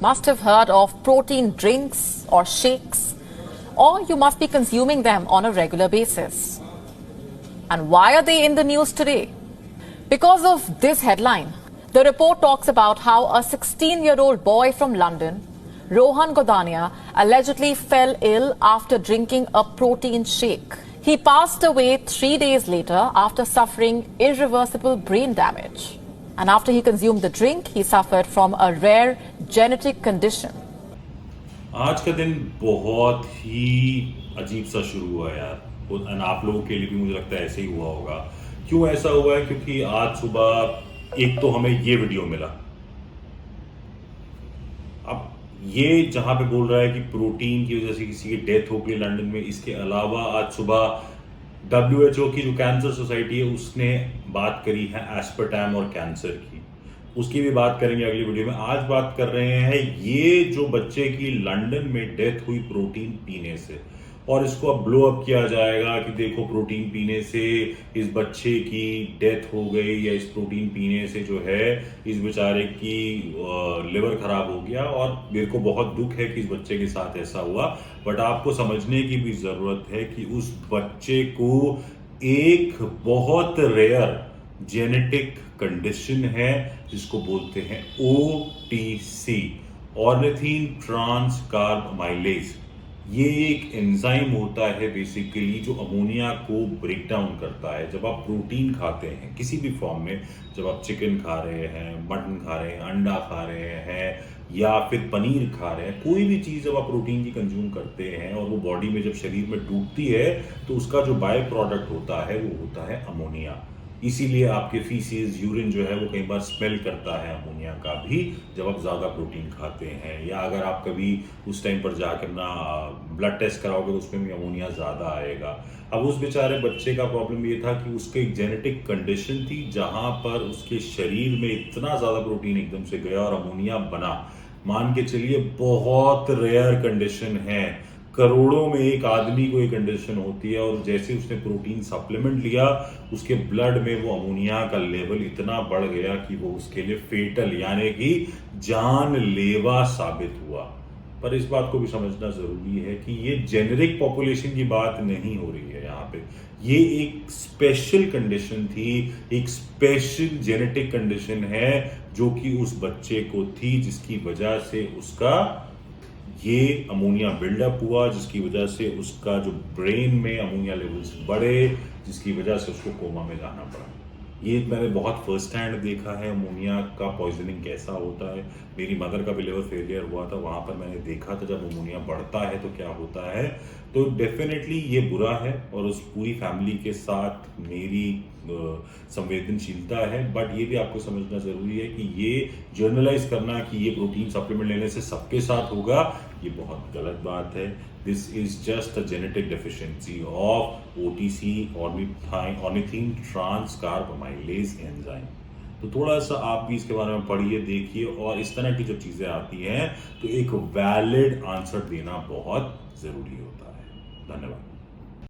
must have heard of protein drinks or shakes, or you must be consuming them on a regular basis. And why are they in the news today? Because of this headline. The report talks about how a 16-year-old boy from London, Rohan Godania, allegedly fell ill after drinking a protein shake. He passed away 3 days later after suffering irreversible brain damage. And after he consumed the drink, he suffered from a rare genetic condition. आज का दिन बहुत ही अजीब सा शुरू हुआ यार, और आप लोगों के लिए भी मुझे लगता है ऐसे ही हुआ होगा। क्यों ऐसा हुआ है? क्योंकि आज सुबह एक तो हमें ये वीडियो मिला। अब ये जहां पे बोल रहा है कि प्रोटीन की वजह से किसी की डेथ हो गई लंदन में, इसके अलावा आज सुबह WHO की जो कैंसर सोसाइटी है उसने बात करी है एस्पर्टैम और कैंसर की, उसकी भी बात करेंगे अगली वीडियो में। आज बात कर रहे हैं ये जो बच्चे की लंदन में डेथ हुई प्रोटीन पीने से, और इसको अब ब्लो अप किया जाएगा कि देखो प्रोटीन पीने से इस बच्चे की डेथ हो गई, या इस प्रोटीन पीने से जो है इस बेचारे की लिवर खराब हो गया। और मेरे को बहुत दुख है कि इस बच्चे के साथ ऐसा हुआ, बट आपको समझने की भी जरूरत है कि उस बच्चे को एक बहुत रेयर जेनेटिक कंडीशन है जिसको बोलते हैं OTC, ऑर्निथीन ट्रांस कार्बोमाइलेज। ये एक एंजाइम होता है बेसिकली जो अमोनिया को ब्रेक डाउन करता है। जब आप प्रोटीन खाते हैं किसी भी फॉर्म में, जब आप चिकन खा रहे हैं, मटन खा रहे हैं, अंडा खा रहे हैं, या फिर पनीर खा रहे हैं, कोई भी चीज़ जब आप प्रोटीन की कंज्यूम करते हैं और वो बॉडी में जब शरीर में डूबती है तो उसका जो बाय प्रोडक्ट होता है वो होता है अमोनिया। इसीलिए आपके फीसिस, यूरिन जो है वो कई बार स्मेल करता है अमोनिया का भी जब आप ज़्यादा प्रोटीन खाते हैं, या अगर आप कभी उस टाइम पर जाकर ना ब्लड टेस्ट कराओगे तो उसमें भी अमोनिया ज़्यादा आएगा। अब उस बेचारे बच्चे का प्रॉब्लम ये था कि उसके एक जेनेटिक कंडीशन थी जहाँ पर उसके शरीर में इतना ज़्यादा प्रोटीन एकदम से गया और अमोनिया बना। मान के चलिए बहुत रेयर कंडीशन है, करोड़ों में एक आदमी को ये कंडीशन होती है, और जैसे उसने प्रोटीन सप्लीमेंट लिया उसके ब्लड में वो अमोनिया का लेवल इतना बढ़ गया कि वो उसके लिए फेटल यानी कि जानलेवा साबित हुआ। पर इस बात को भी समझना जरूरी है कि ये जेनेरिक पॉपुलेशन की बात नहीं हो रही है यहाँ पे। ये एक स्पेशल कंडीशन थी, एक स्पेशल जेनेटिक कंडीशन है जो कि उस बच्चे को थी, जिसकी वजह से उसका ये अमोनिया बिल्डअप हुआ, जिसकी वजह से उसका जो ब्रेन में अमोनिया लेवल्स बढ़े, जिसकी वजह से उसको कोमा में जाना पड़ा। ये मैंने बहुत फर्स्ट हैंड देखा है अमोनिया का पॉइजनिंग कैसा होता है। मेरी मदर का भी लिवर फेलियर हुआ था, वहाँ पर मैंने देखा था जब अमोनिया बढ़ता है तो क्या होता है। तो डेफिनेटली ये बुरा है और उस पूरी फैमिली के साथ मेरी संवेदनशीलता है, बट ये भी आपको समझना ज़रूरी है कि ये जर्नलाइज करना कि ये प्रोटीन सप्लीमेंट लेने से सबके साथ होगा, ये बहुत गलत बात है। This is just a genetic deficiency of OTC, ornithine transcarbamylase enzyme. तो थोड़ा सा आप भी इसके बारे में पढ़िए, देखिए, और इस तरह की जो चीज़ें आती हैं तो एक वैलिड आंसर देना बहुत ज़रूरी होता है। धन्यवाद।